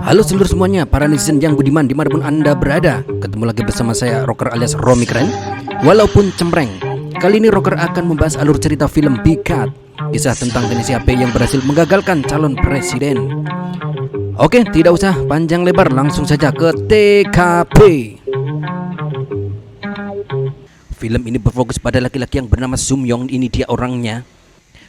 Halo seluruh semuanya, para netizen yang budiman dimanapun anda berada. Ketemu lagi bersama saya, Rocker alias Romi Keren. Walaupun cempreng, kali ini Rocker akan membahas alur cerita film Big Cat, kisah tentang teknisi HP yang berhasil menggagalkan calon presiden. Oke, tidak usah panjang lebar, langsung saja ke TKP. Film ini berfokus pada laki-laki yang bernama Sumyong. Ini dia orangnya,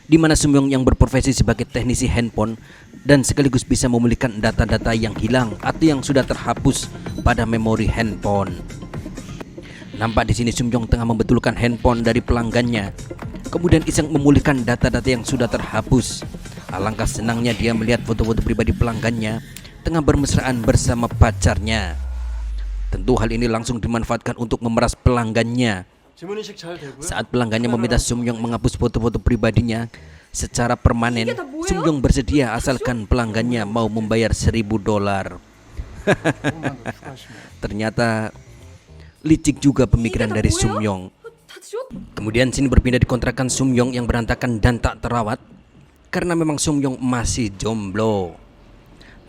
di mana Sumyong yang berprofesi sebagai teknisi handphone dan sekaligus bisa memulihkan data-data yang hilang atau yang sudah terhapus pada memori handphone. Nampak di sini Sumyong tengah membetulkan handphone dari pelanggannya, kemudian iseng memulihkan data-data yang sudah terhapus. Alangkah senangnya dia melihat foto-foto pribadi pelanggannya tengah bermesraan bersama pacarnya. Tentu hal ini langsung dimanfaatkan untuk memeras pelanggannya. Saat pelanggannya meminta Sumyong menghapus foto-foto pribadinya secara permanen, Sumyong bersedia asalkan pelanggannya mau membayar $1.000. Ternyata licik juga pemikiran dari Sumyong. Kemudian sini berpindah di kontrakan Sumyong yang berantakan dan tak terawat karena memang Sumyong masih jomblo.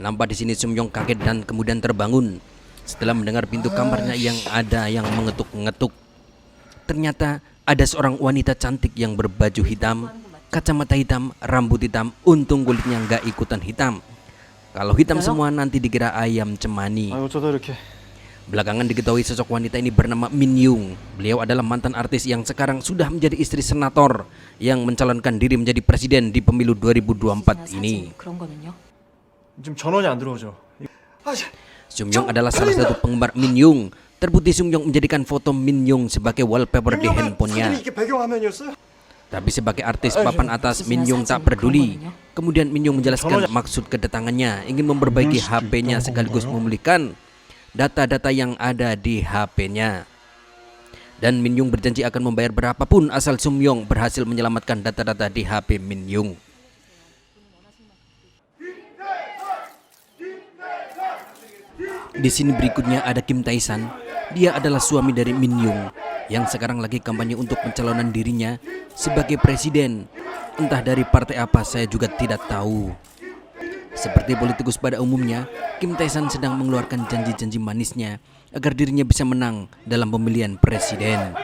Nampak di sini Sumyong kaget dan kemudian terbangun setelah mendengar pintu kamarnya yang ada yang mengetuk-ngetuk. Ternyata ada seorang wanita cantik yang berbaju hitam, kacamata hitam, rambut hitam, untung kulitnya nggak ikutan hitam. Kalau hitam semua nanti dikira ayam cemani. Belakangan diketahui sosok wanita ini bernama Min Young. Beliau adalah mantan artis yang sekarang sudah menjadi istri senator yang mencalonkan diri menjadi presiden di pemilu 2024 ini. Sumyong adalah salah satu penggemar Min Young. Terbukti Sumyong menjadikan foto Min Young sebagai wallpaper di handphonenya. Tapi sebagai artis papan atas, Min Young tak peduli. Kemudian Min Young menjelaskan maksud kedatangannya ingin memperbaiki HP-nya sekaligus memulihkan data-data yang ada di HP-nya. Dan Min Young berjanji akan membayar berapapun asal Sumyong berhasil menyelamatkan data-data di HP Min Young. Di sini berikutnya ada Kim Tae-san. Dia adalah suami dari Min Young yang sekarang lagi kampanye untuk pencalonan dirinya sebagai presiden. Entah dari partai apa, saya juga tidak tahu. Seperti politikus pada umumnya, Kim Tae-san sedang mengeluarkan janji-janji manisnya agar dirinya bisa menang dalam pemilihan presiden.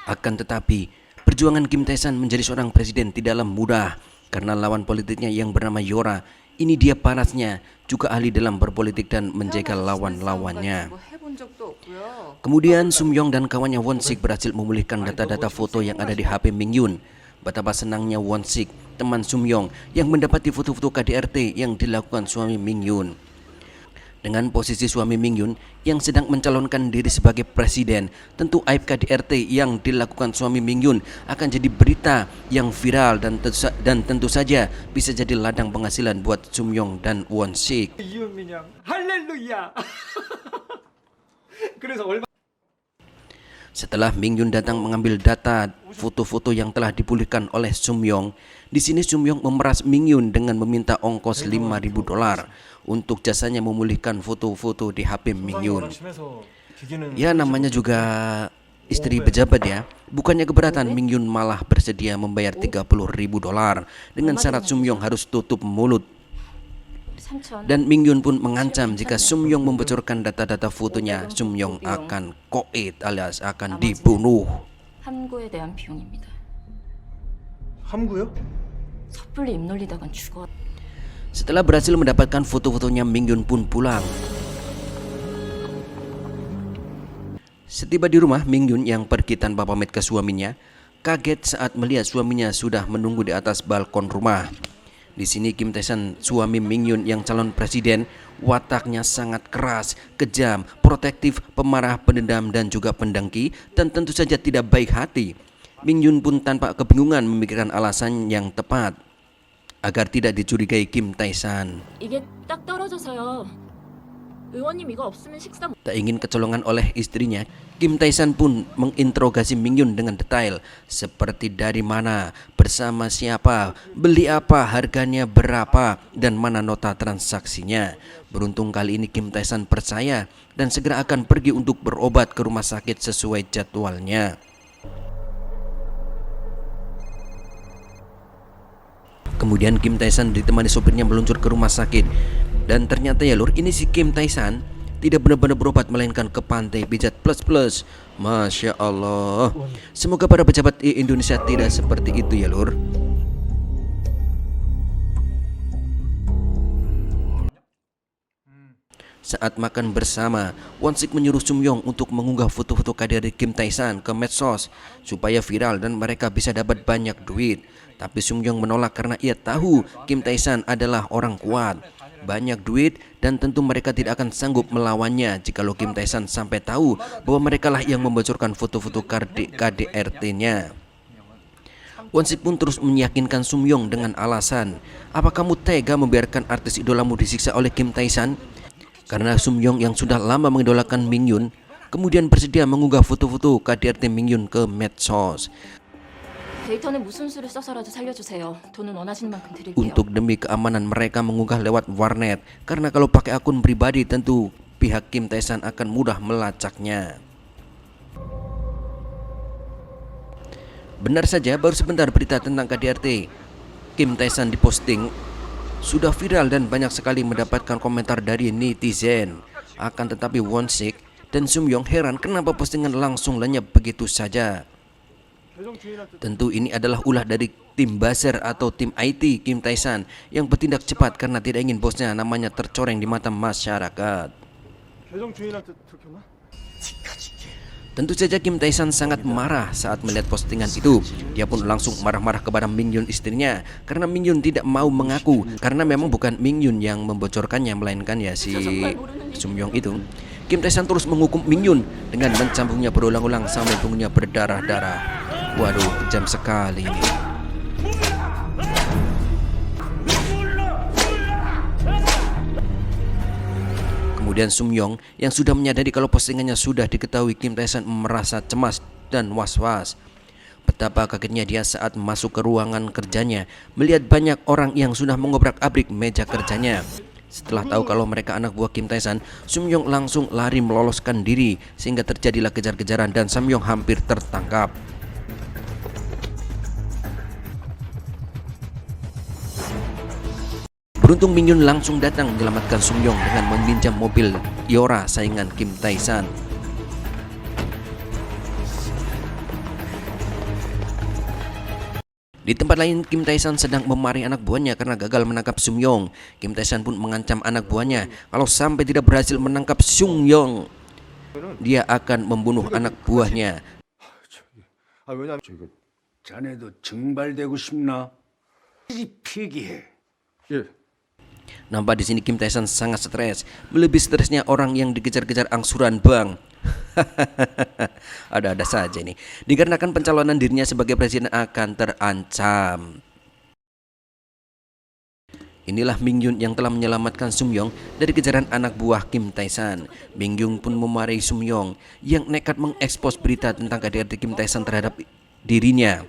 Akan tetapi, perjuangan Kim Tae-san menjadi seorang presiden tidaklah mudah karena lawan politiknya yang bernama Yora. Ini dia panasnya, juga ahli dalam berpolitik dan menjaga lawan-lawannya. Kemudian Sumyong dan kawannya Won-sik berhasil memulihkan data-data foto yang ada di HP Min Young. Betapa senangnya Won-sik, teman Sumyong, yang mendapati foto-foto KDRT yang dilakukan suami Min Young. Dengan posisi suami Min Young yang sedang mencalonkan diri sebagai presiden, tentu aib KDRT yang dilakukan suami Min Young akan jadi berita yang viral dan tentu saja bisa jadi ladang penghasilan buat Sumyong dan Won-sik. Setelah Min Young datang mengambil data foto-foto yang telah dipulihkan oleh Sumyong, di sini Sumyong memeras Min Young dengan meminta ongkos $5.000 untuk jasanya memulihkan foto-foto di HP Min Young. Ya namanya juga istri pejabat ya. Bukannya keberatan, Min Young malah bersedia membayar $30.000 dengan syarat Sumyong harus tutup mulut. Dan Min Young pun mengancam jika Sumyong membocorkan data-data fotonya, Sumyong akan koit alias akan dibunuh. Setelah berhasil mendapatkan foto-fotonya, Min Young pun pulang. Setiba di rumah, Min Young yang pergi tanpa pamit ke suaminya kaget saat melihat suaminya sudah menunggu di atas balkon rumah. Di sini Kim Tae-san, suami Min Young yang calon presiden, wataknya sangat keras, kejam, protektif, pemarah, pendendam dan juga pendengki, dan tentu saja tidak baik hati. Min Young pun tanpa kebingungan memikirkan alasan yang tepat agar tidak dicurigai Kim Tae-san. Tak ingin kecolongan oleh istrinya, Kim Tae-san pun menginterogasi Min Young dengan detail, seperti dari mana, bersama siapa, beli apa, harganya berapa, dan mana nota transaksinya. Beruntung kali ini Kim Tae-san percaya dan segera akan pergi untuk berobat ke rumah sakit sesuai jadwalnya. Kemudian Kim Tae-san ditemani sopirnya meluncur ke rumah sakit. Dan ternyata ya lur, ini si Kim Tae-san tidak benar-benar berobat melainkan ke pantai pijat plus. Masya Allah. Semoga para pejabat di Indonesia tidak seperti itu ya lur. Saat makan bersama, Won-sik menyuruh Sum-yong untuk mengunggah foto-foto KDRT Kim Tae-san ke medsos supaya viral dan mereka bisa dapat banyak duit. Tapi Sum-yong menolak karena ia tahu Kim Tae-san adalah orang kuat, banyak duit, dan tentu mereka tidak akan sanggup melawannya jikalau Kim Tae-san sampai tahu bahwa merekalah yang membocorkan foto-foto KDRT-nya. Won-sik pun terus meyakinkan Sum-yong dengan alasan, "Apa kamu tega membiarkan artis idolamu disiksa oleh Kim Tae-san?" Karena Sum-yong yang sudah lama mengidolakan Mingyun kemudian bersedia mengunggah foto-foto KDRT Mingyun ke medsos. 데이터는 무슨 수를 써서라도 살려주세요. 돈은 원하시는 만큼 드릴게요. Untuk demi keamanan mereka mengunggah lewat warnet, karena kalau pakai akun pribadi tentu pihak Kim Tae-san akan mudah melacaknya. Benar saja, baru sebentar berita tentang KDRT Kim Tae-san diposting sudah viral dan banyak sekali mendapatkan komentar dari netizen. Akan tetapi Won-sik dan Sum-yong heran kenapa postingan langsung lenyap begitu saja. Tentu ini adalah ulah dari tim buzzer atau tim IT Kim Tae-san yang bertindak cepat karena tidak ingin bosnya namanya tercoreng di mata masyarakat. Tentu saja Kim Tae-san sangat marah saat melihat postingan itu. Dia pun langsung marah-marah kepada Mingyun istrinya karena Mingyun tidak mau mengaku, karena memang bukan Mingyun yang membocorkannya melainkan ya si Sum-yong itu. Kim Tae-san terus menghukum Mingyun dengan mencambungnya berulang-ulang sampai punggungnya berdarah-darah. Waduh, kejam sekali ini. Kemudian Sum-yong yang sudah menyadari kalau postingannya sudah diketahui Kim Tae-san merasa cemas dan was-was. Betapa kagetnya dia saat masuk ke ruangan kerjanya melihat banyak orang yang sudah mengobrak-abrik meja kerjanya. Setelah tahu kalau mereka anak buah Kim Tae-san, Sum-yong langsung lari meloloskan diri sehingga terjadilah kejar-kejaran dan Sum-yong hampir tertangkap. Beruntung Mingyun langsung datang menyelamatkan Sum-yong dengan meminjam mobil Yora saingan Kim Tae-san. Di tempat lain, Kim Tae-san sedang memarahi anak buahnya karena gagal menangkap Sum-yong. Kim Tae-san pun mengancam anak buahnya kalau sampai tidak berhasil menangkap Sum-yong, dia akan membunuh anak buahnya. 자네도 증발되고 싶나? 피기해. 예. Nampak di sini Kim Tae-san sangat stres, melebihi stresnya orang yang dikejar-kejar angsuran bank. Ada-ada saja ini. Dikarenakan pencalonan dirinya sebagai presiden akan terancam. Inilah Mingyun yang telah menyelamatkan Sum-yong dari kejaran anak buah Kim Tae-san. Mingyun pun memarahi Sum-yong yang nekat mengekspos berita tentang KDRT Kim Tae-san terhadap dirinya.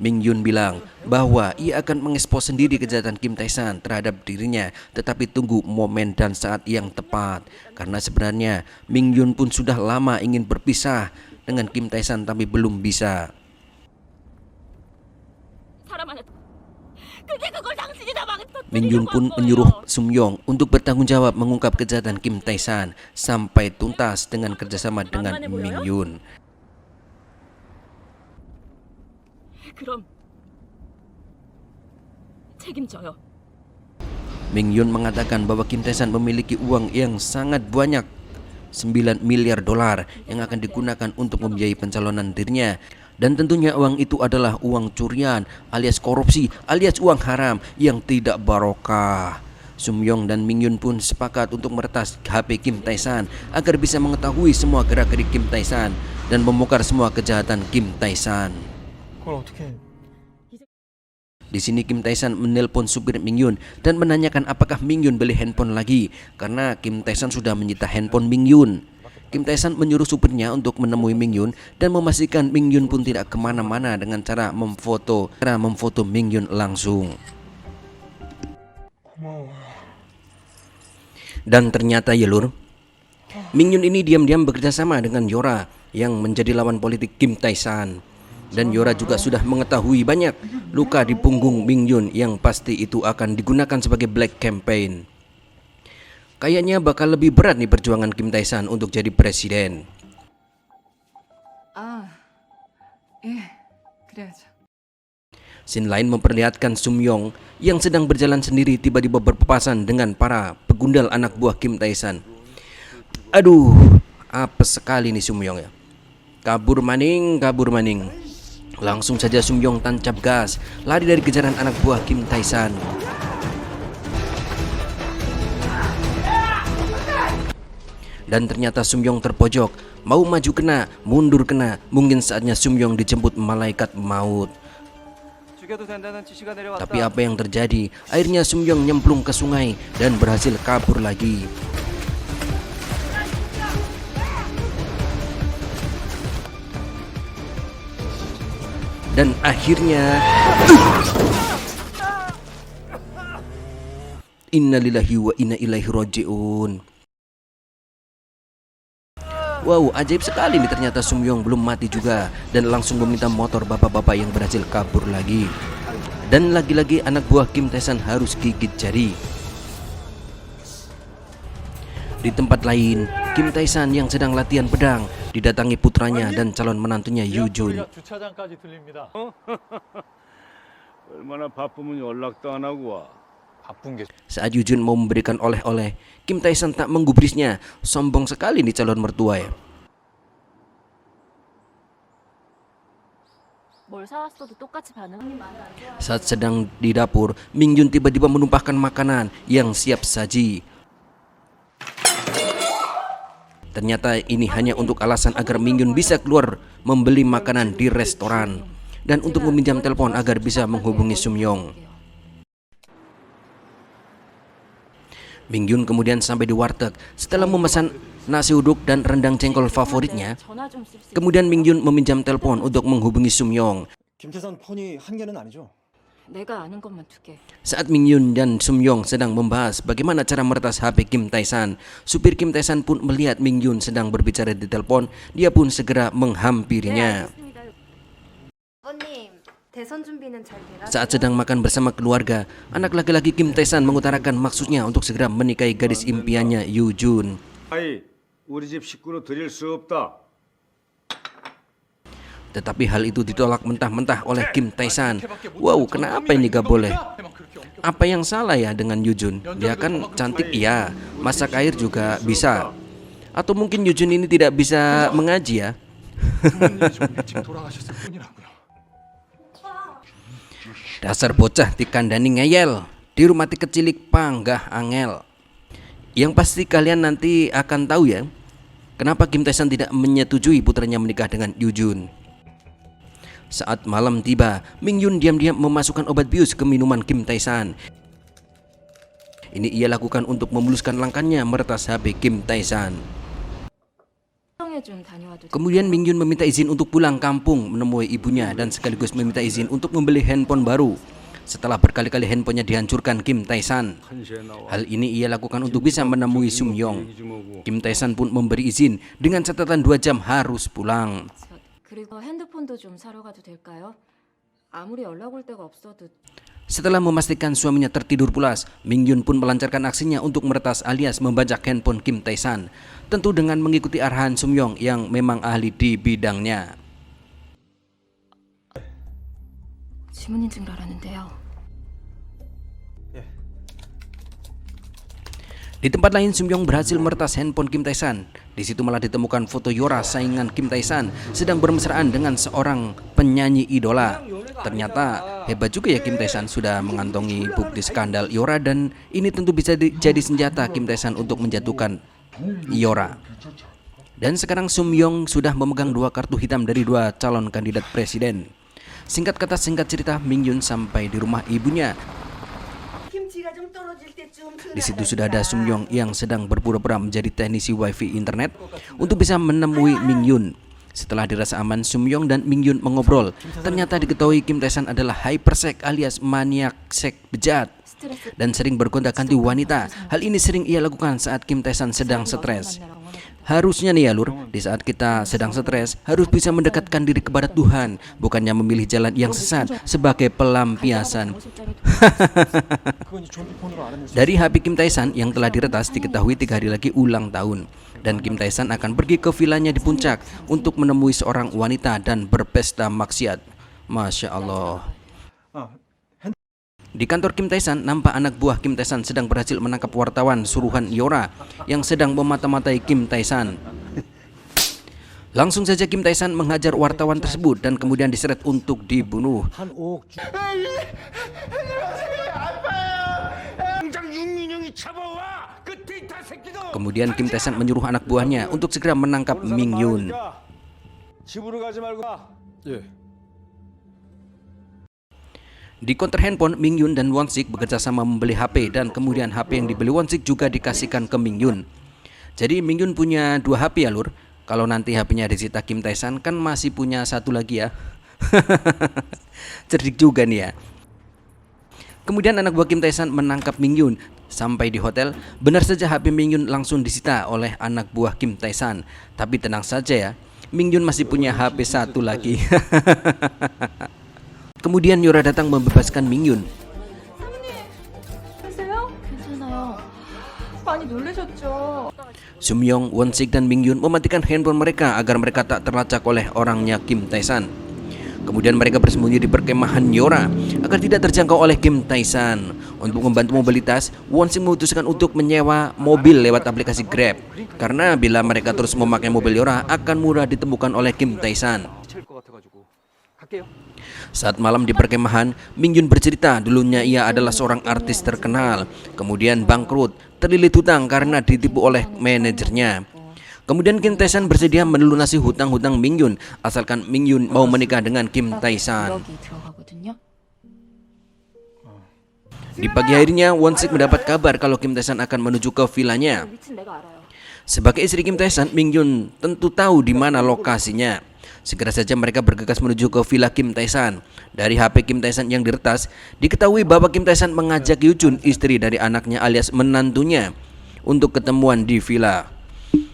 Mingyun bilang bahwa ia akan mengekspos sendiri kejahatan Kim Tae-san terhadap dirinya, tetapi tunggu momen dan saat yang tepat. Karena sebenarnya Mingyun pun sudah lama ingin berpisah dengan Kim Tae-san tapi belum bisa. Mingyun pun menyuruh Sum-yong untuk bertanggung jawab mengungkap kejahatan Kim Tae-san sampai tuntas dengan kerjasama dengan Mingyun. 그럼 책임져요. Mingyun mengatakan bahwa Kim Tae-san memiliki uang yang sangat banyak, 9 miliar dolar yang akan digunakan untuk membiayai pencalonan dirinya. Dan tentunya uang itu adalah uang curian alias korupsi alias uang haram yang tidak barokah. Sum-yong dan Mingyun pun sepakat untuk meretas HP Kim Tae-san agar bisa mengetahui semua gerak-gerik Kim Tae-san dan membongkar semua kejahatan Kim Tae-san. Di sini Kim Tae-san menelpon supir Mingyun dan menanyakan apakah Mingyun beli handphone lagi karena Kim Tae-san sudah menyita handphone Mingyun. Kim Tae-san menyuruh supirnya untuk menemui Mingyun dan memastikan Mingyun pun tidak kemana-mana dengan cara memfoto Mingyun langsung. Dan ternyata ya lur, Mingyun ini diam-diam bekerja sama dengan Yora yang menjadi lawan politik Kim Tae-san. Dan Yora juga sudah mengetahui banyak luka di punggung Ming Yun yang pasti itu akan digunakan sebagai black campaign. Kayaknya bakal lebih berat nih perjuangan Kim Tae-san untuk jadi presiden. 아, 예, 그래야죠. Scene lain memperlihatkan Sum-yong yang sedang berjalan sendiri tiba-tiba berpapasan dengan para pegundal anak buah Kim Tae-san. Aduh, apes sekali nih Sum-yong ya. Kabur maning. Langsung saja Sum-yong tancap gas, lari dari kejaran anak buah Kim Tae-san. Dan ternyata Sum-yong terpojok, mau maju kena, mundur kena. Mungkin saatnya Sum-yong dijemput malaikat maut. Tapi apa yang terjadi? Akhirnya Sum-yong nyemplung ke sungai dan berhasil kabur lagi. Dan akhirnya innalillahi wa inna ilaihi raji'un. Wow, ajaib sekali nih, ternyata Sum-yong belum mati juga dan langsung meminta motor bapak-bapak yang berhasil kabur lagi. Dan lagi-lagi anak buah Kim Tae-san harus gigit jari. Di tempat lain, Kim Tae-san yang sedang latihan pedang didatangi putranya dan calon menantunya Yoo Jun. 얼마나 바쁘면 연락도 안 하고 와. Saat Yoo Jun mau memberikan oleh-oleh, Kim Tae-san tak menggubrisnya. Sombong sekali nih calon mertua ya. 뭘 사왔어도 똑같이 반응하는 Saat sedang di dapur, Ming Yun tiba-tiba menumpahkan makanan yang siap saji. Ternyata ini hanya untuk alasan agar Ming Yun bisa keluar membeli makanan di restoran dan untuk meminjam telepon agar bisa menghubungi Sum-yong. Ming Yun kemudian sampai di warteg setelah memesan nasi uduk dan rendang jengkol favoritnya. 전화 좀 쓸 수 Kemudian Ming Yun meminjam telepon untuk menghubungi Sum-yong. 김태선 폰이 한 개는 아니죠? 내가 아는 것만 2개. Saat Ming Yun dan Sum-yong sedang membahas bagaimana cara meretas HP Kim Tae-san, supir Kim Tae-san pun melihat Ming Yun sedang berbicara di telepon. Dia pun segera menghampirinya. 아버님, 대선 준비는 잘 돼가지고 Saat sedang makan bersama keluarga, anak laki-laki Kim Tae-san mengutarakan maksudnya untuk segera menikahi gadis impiannya Yoo Jun. 아이, 우리 집 식구로 드릴 수 없다. Tetapi hal itu ditolak mentah-mentah oleh Kim Tae-san. Wow, kenapa ini gak boleh? Apa yang salah ya dengan Yoo Jun? Dia kan cantik iya, masak air juga bisa. Atau mungkin Yoo Jun ini tidak bisa mengaji ya? Dasar bocah dikandani ngeyel, di rumah ti kecilik panggah angel. Yang pasti kalian nanti akan tahu ya, kenapa Kim Tae-san tidak menyetujui putranya menikah dengan Yoo Jun. Saat malam tiba, Ming Yun diam-diam memasukkan obat bius ke minuman Kim Tae-san. Ini ia lakukan untuk memuluskan langkahnya meretas HP Kim Tae-san. 에 좀 다녀와도 Kemudian Ming Yun meminta izin untuk pulang kampung menemui ibunya dan sekaligus meminta izin untuk membeli handphone baru. Setelah berkali-kali handphonenya dihancurkan Kim Tae-san. Hal ini ia lakukan untuk bisa menemui Sum-yong. Kim Tae-san pun memberi izin dengan catatan 2 jam harus pulang. 그리고 핸드폰도 좀 사러 가도 될까요? 아무리 연락 올 데가 없어도 Setelah memastikan suaminya tertidur pulas, Ming Yun pun melancarkan aksinya untuk meretas alias membajak handphone Kim Tae-san. Tentu dengan mengikuti arahan Sum-yong yang memang ahli di bidangnya. 지문 인증을 하라는데요. Di tempat lain, Sum-yong berhasil meretas handphone Kim Tae-san. Di situ malah ditemukan foto Yora saingan Kim Tae-san sedang bermesraan dengan seorang penyanyi idola. Ternyata hebat juga ya Kim Tae-san sudah mengantongi bukti skandal Yora dan ini tentu bisa jadi senjata Kim Tae-san untuk menjatuhkan Yora. Dan sekarang Sum-yong sudah memegang 2 kartu hitam dari 2 calon kandidat presiden. Singkat kata singkat cerita, Ming Yun sampai di rumah ibunya. Di situ sudah ada Sum-yong yang sedang berpura-pura menjadi teknisi wifi internet untuk bisa menemui Ming Yun. Setelah dirasa aman, Sum-yong dan Ming Yun mengobrol. Ternyata diketahui Kim Tae-san adalah hypersek alias maniak seks bejat dan sering bergonta-ganti wanita. Hal ini sering ia lakukan saat Kim Tae-san sedang stres. Harusnya nih ya lur, di saat kita sedang stres, harus bisa mendekatkan diri kepada Tuhan, bukannya memilih jalan yang sesat sebagai pelampiasan. 그건 좀비폰으로 알아낼 수 Dari HP Kim Tae-san yang telah diretas diketahui 3 hari lagi ulang tahun. Dan Kim Tae-san akan pergi ke vilanya di puncak untuk menemui seorang wanita dan berpesta maksiat. Masya Allah. 아, Di kantor Kim Tae-san, nampak anak buah Kim Tae-san sedang berhasil menangkap wartawan suruhan Yora yang sedang memata-matai Kim Tae-san. Langsung saja Kim Tae-san menghajar wartawan tersebut dan kemudian diseret untuk dibunuh. 한 5억 주... Kemudian Kim Tae-san menyuruh anak buahnya untuk segera menangkap Ming Yun. 집으로 가지 말고. 예. Di konter handphone, Ming Yun dan Won Sik bekerja sama membeli HP dan kemudian HP yang dibeli Won Sik juga dikasihkan ke Ming Yun. Jadi Ming Yun punya 2 HP ya lur. Kalau nanti HP-nya disita Kim Tae-san kan masih punya 1 lagi ya. Cerdik juga nih ya. Kemudian anak buah Kim Tae-san menangkap Ming Yun. Sampai di hotel, benar saja HP Ming Yun langsung disita oleh anak buah Kim Tae-san. Tapi tenang saja ya, Ming Yun masih punya HP 1 lagi. Kemudian Yora datang membebaskan Ming Yun. 계세요? 괜찮아요. 많이 놀라셨죠? Sumyong, Won Sik dan Ming Yun mematikan handphone mereka agar mereka tak terlacak oleh orangnya Kim Tae-san. Kemudian mereka bersembunyi di perkemahan Yora agar tidak terjangkau oleh Kim Tae-san. Untuk membantu mobilitas, Won Sik memutuskan untuk menyewa mobil lewat aplikasi Grab. Karena bila mereka terus memakai mobil Yora akan mudah ditemukan oleh Kim Tae-san. Saat malam di perkemahan, Ming Yun bercerita dulunya ia adalah seorang artis terkenal, kemudian bangkrut, terlilit hutang karena ditipu oleh manajernya. Kemudian Kim Tae-san bersedia melunasi hutang-hutang Ming Yun asalkan Ming Yun mau menikah dengan Kim Tae-san. 여기 들어가거든요. Di pagi harinya, Won Sik mendapat kabar kalau Kim Tae-san akan menuju ke vilanya. 위치는 내가 알아요. Sebagai istri Kim Tae-san, Ming Yun tentu tahu di mana lokasinya. Segera saja mereka bergegas menuju ke villa Kim Tae-san. Dari HP Kim Tae-san yang diretas, diketahui bahwa Kim Tae-san mengajak Yoo Jun, istri dari anaknya alias menantunya, untuk ketemuan di villa.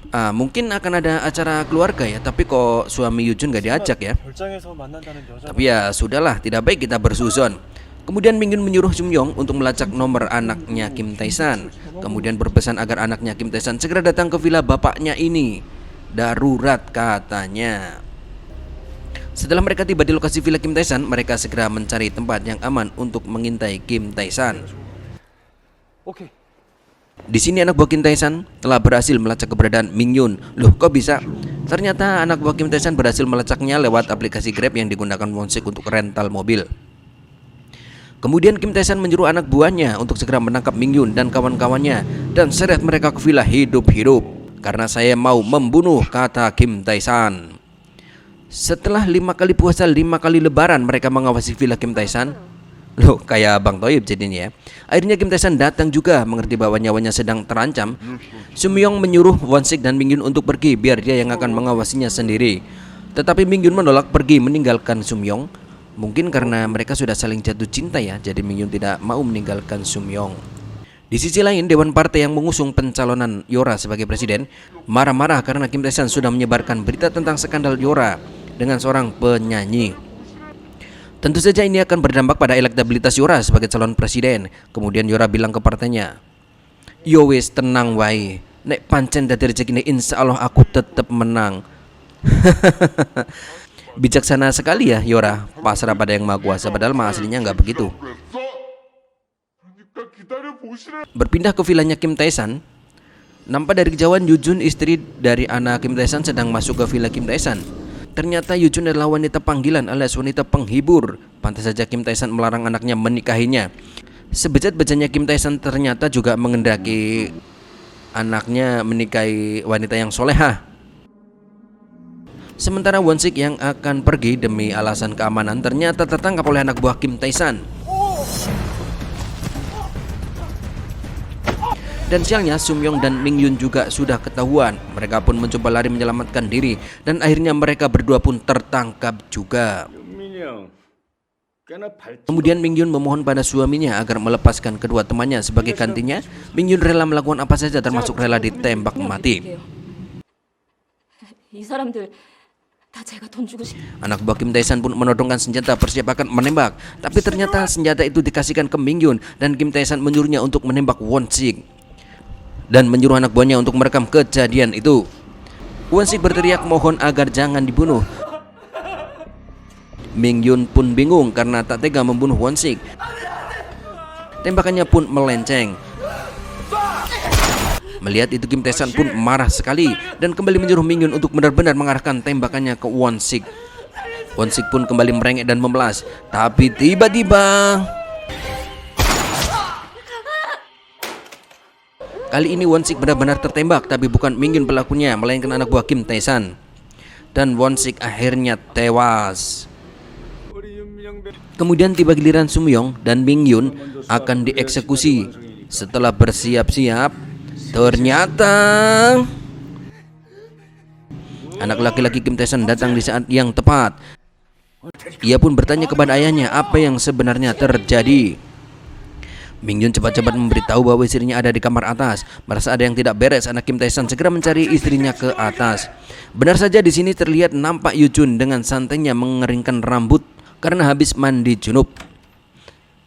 Mungkin akan ada acara keluarga ya, tapi kok suami Yoo Jun gak diajak ya? 별장에서 만난다는 여자. Tapi ya sudahlah, tidak baik kita bersuzon. Kemudian Ming Yun menyuruh Sumyong untuk melacak nomor anaknya Kim Tae-san. Kemudian berpesan agar anaknya Kim Tae-san segera datang ke villa bapaknya ini. Darurat katanya. Setelah mereka tiba di lokasi villa Kim Tae-san, mereka segera mencari tempat yang aman untuk mengintai Kim Tae-san. 오케이. Di sini anak buah Kim Tae-san telah berhasil melacak keberadaan Ming Yun. Loh, kok bisa? Ternyata anak buah Kim Tae-san berhasil melacaknya lewat aplikasi Grab yang digunakan Won Sik untuk rental mobil. Kemudian Kim Tae-san menyuruh anak buahnya untuk segera menangkap Ming Yun dan kawan-kawannya dan seret mereka ke villa hidup-hidup. Karena saya mau membunuh, kata Kim Tae-san. Setelah 5 kali puasa, 5 kali lebaran mereka mengawasi villa Kim Tae-san. Loh, kayak Bang Toib jadinya ya. Akhirnya Kim Tae-san datang juga, mengerti bahwa nyawanya sedang terancam. Sumyong menyuruh Won Sik dan Ming Yun untuk pergi biar dia yang akan mengawasinya sendiri. Tetapi Ming Yun menolak pergi meninggalkan Sumyong. Mungkin karena mereka sudah saling jatuh cinta ya, jadi Ming Yun tidak mau meninggalkan Sumyong. Di sisi lain, Dewan Partai yang mengusung pencalonan Yora sebagai presiden marah-marah karena Kim Tae-san sudah menyebarkan berita tentang skandal Yora dengan seorang penyanyi. Tentu saja ini akan berdampak pada elektabilitas Yora sebagai calon presiden. Kemudian Yora bilang ke partainya, "Yo wis tenang wae, nek pancen dadi rezekine insyaallah aku tetep menang." Bijaksana sekali ya Yora, pasrah pada yang maha kuasa, padahal mah aslinya nggak begitu. Berpindah ke vilanya Kim Tae-san, nampak dari kejauhan Yoo Jun, istri dari anak Kim Tae-san, sedang masuk ke villa Kim Tae-san. Ternyata Yoo Jun adalah wanita panggilan alias wanita penghibur. Pantas saja Kim Tae-san melarang anaknya menikahinya. Sebejat-bejatnya Kim Tae-san ternyata juga mengendaki anaknya menikahi wanita yang solehah. Sementara Won Sik yang akan pergi demi alasan keamanan ternyata tertangkap oleh anak buah Kim Tae-san. Dan sialnya Sumyong dan Ming Yun juga sudah ketahuan. Mereka pun mencoba lari menyelamatkan diri dan akhirnya mereka berdua pun tertangkap juga. 민이 형, 꽤나 발. Kemudian Ming Yun memohon pada suaminya agar melepaskan kedua temannya. Sebagai gantinya, Ming Yun rela melakukan apa saja termasuk rela ditembak mati. 이 사람들 다 제가 돈 주고 싶. Anak buah Kim Tae-san pun menodongkan senjata bersiap akan menembak. Tapi ternyata senjata itu dikasihkan ke Ming Yun dan Kim Tae-san menyuruhnya untuk menembak Won-sik dan menyuruh anak buahnya untuk merekam kejadian itu. Won-sik berteriak mohon agar jangan dibunuh. Ming Yun pun bingung karena tak tega membunuh Won-sik. Tembakannya pun melenceng. Melihat itu Kim Tae-san pun marah sekali dan kembali menyuruh Ming Yun untuk benar-benar mengarahkan tembakannya ke Won-sik. Won-sik pun kembali merengek dan memelas. Tapi tiba-tiba kali ini Won-sik benar-benar tertembak, tapi bukan Ming Yun pelakunya, melainkan anak buah Kim Tae-san. Dan Won-sik akhirnya tewas. Kemudian tiba giliran Sum-yong dan Ming Yun akan dieksekusi. Setelah bersiap-siap, ternyata anak laki-laki Kim Tae-san datang di saat yang tepat. Ia pun bertanya kepada ayahnya apa yang sebenarnya terjadi. Ming Yun cepat-cepat memberitahu bahwa istrinya ada di kamar atas. Merasa ada yang tidak beres, anak Kim Tae-san segera mencari istrinya ke atas. Benar saja di sini terlihat nampak Yu Jun dengan santainya mengeringkan rambut karena habis mandi junub.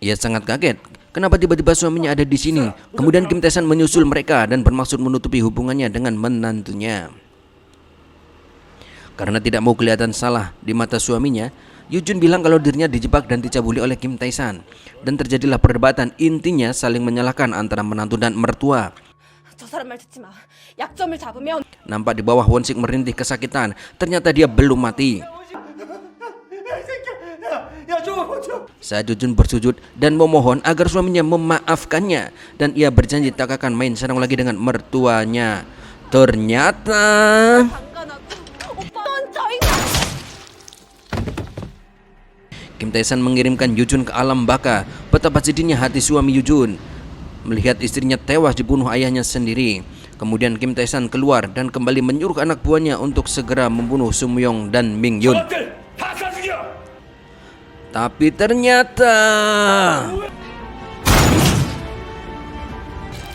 Ia sangat kaget. Kenapa tiba-tiba suaminya ada di sini? Kemudian Kim Tae-san menyusul mereka dan bermaksud menutupi hubungannya dengan menantunya. Karena tidak mau kelihatan salah di mata suaminya, Yu Jun bilang kalau dirinya dijebak dan dicabuli oleh Kim Tae-san. Dan terjadilah perdebatan, intinya saling menyalahkan antara menantu dan mertua. 저 사람 말 듣지 마. 약점을 잡으면. Nampak di bawah Won-sik merintih kesakitan. Ternyata dia belum mati. Saat Yu Jun bersujud dan memohon agar suaminya memaafkannya, dan ia berjanji tak akan main sarung lagi dengan mertuanya. Ternyata Kim Tae-san mengirimkan Yu Jun ke alam baka. Betapa sedihnya hati suami Yu Jun melihat istrinya tewas dibunuh ayahnya sendiri. Kemudian Kim Tae-san keluar dan kembali menyuruh anak buahnya untuk segera membunuh Sum-yong dan Ming Yun. Tapi ternyata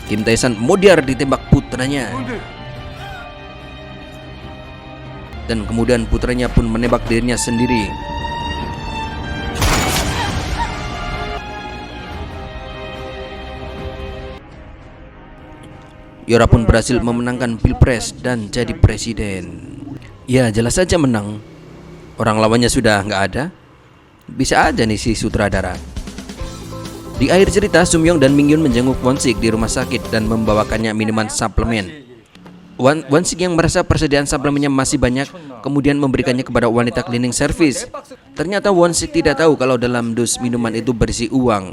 Kim Tae-san modiar ditembak putranya. Dan kemudian putranya pun menembak dirinya sendiri. Yora pun berhasil memenangkan pilpres dan jadi presiden. Ya jelas saja menang. Orang lawannya sudah nggak ada. Bisa aja nih si sutradara. Di akhir cerita, Sum-yong dan Ming Yun menjenguk Won-sik di rumah sakit dan membawakannya minuman suplemen. Won-sik yang merasa persediaan suplemennya masih banyak, kemudian memberikannya kepada wanita cleaning service. Ternyata Won-sik tidak tahu kalau dalam dus minuman itu berisi uang.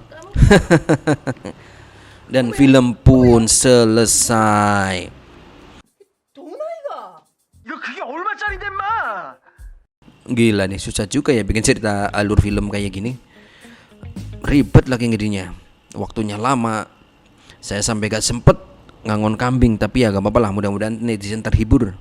Dan film pun selesai. Gila nih, susah juga ya bikin cerita alur film kayak gini. Ribet lagi ngedinya, waktunya lama. Saya sampai gak sempet ngangon kambing, tapi ya gak apa-apa lah, mudah-mudahan netizen terhibur.